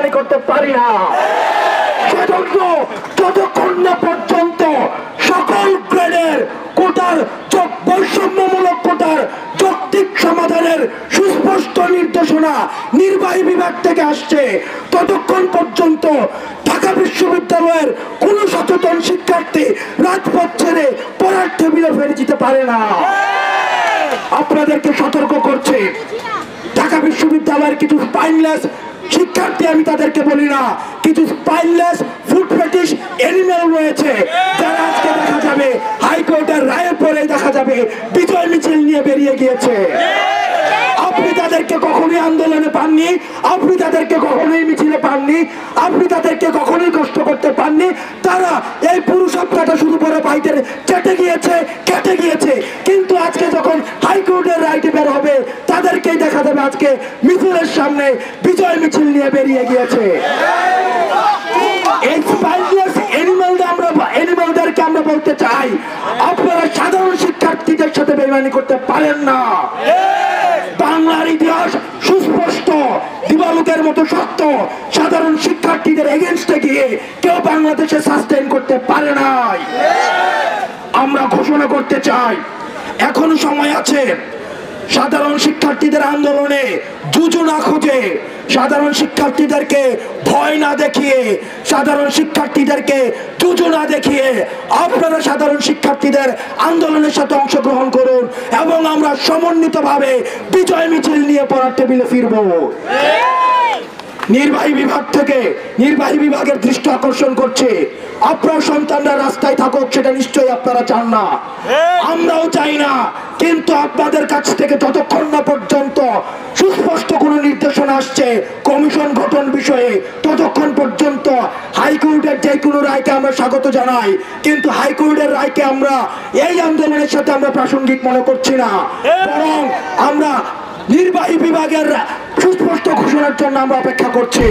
বেইমানি করতে পারি না। সেজন্য যতক্ষণ না পর্যন্ত সকল গ্রেডের কোটার বৈষম্যমূলক কোটার যৌক্তিক সমাধানের সুস্পষ্ট নির্দেশনা নির্বাহী বিভাগ থেকে আসছে, ততক্ষণ পর্যন্ত ঢাকা বিশ্ববিদ্যালয়ের কোন সচেতন শিক্ষার্থী রাজপথ ছেড়ে পড়ার টেবিলে ফিরে যেতে পারে না। আপনাদেরকে সতর্ক করছে ঢাকা বিশ্ববিদ্যালয়ের কিছু স্পাইনলেস শিক্ষার্থী, আমি তাদেরকে বলি না, কিছু স্পাইনলেস ফুড ফেটিশ এনিম্যাল রয়েছে যারা আজকে দেখা যাবে হাইকোর্টের রায়ের পরে দেখা যাবে বিজয় মিছিল নিয়ে বেরিয়ে গিয়েছে। আপনি তাদেরকে কখনোই আন্দোলনে পাননি, আপনি তাদেরকে কখনোই মিছিলে পাননি, আপনি তাদেরকে কখনোই কষ্ট করতে পাননি। তারা এই পুরো সপ্তাহটা শুধু বড় ভাইদের কেটে গিয়েছে, কিন্তু আজকে যখন হাইকোর্টের রায়টি বের হবে তাদেরকেই দেখা যাবে আজকে মিছিলের সামনে বিজয় মিছিল নিয়ে বেরিয়ে গিয়েছে। এই স্পাইনলেস এনিম্যালদেরকে আমরা বলতে চাই, আপনারা সাধারণ শিক্ষার্থীদের সাথে বেইমানি করতে পারেন না। বাংলার ইতিহাস সুস্পষ্ট, দিবালোকের মতো সত্য, সাধারণ শিক্ষার্থীদের এগেইনস্টে গিয়ে কেউ বাংলাদেশে সাস্টেইন করতে পারে নাই। আমরা ঘোষণা করতে চাই, এখনো সময় আছে। সাধারণ শিক্ষার্থীদের আন্দোলনে জুজু না খুঁজে, সাধারণ শিক্ষার্থীদেরকে ভয় না দেখিয়ে, সাধারণ শিক্ষার্থীদেরকে জুজু না দেখিয়ে আপনারা সাধারণ শিক্ষার্থীদের আন্দোলনের সাথে অংশগ্রহণ করুন এবং আমরা সমন্বিতভাবে বিজয় মিছিল নিয়ে পড়ার টেবিলে ফিরব। নির্বাহী বিভাগের দৃষ্টি আকর্ষণ করছে, আপনার সন্তানরা রাস্তায় থাকুক সেটা নিশ্চয়ই আপনারা চান না, আমরাও চাই না। কিন্তু আপনাদের কাছ থেকে যতক্ষণ না পর্যন্ত সুস্পষ্ট কোনো নির্দেশনা আসছে কমিশন গঠন বিষয়ে, ততক্ষণ পর্যন্ত হাইকোর্টের যে কোনো রায়কে আমরা স্বাগত জানাই, কিন্তু হাইকোর্টের রায়কে আমরা এই আন্দোলনের সাথে আমরা প্রাসঙ্গিক মনে করছি না, বরং আমরা নির্বাহী বিভাগের সুস্পষ্ট ঘোষণার জন্য আমরা অপেক্ষা করছি।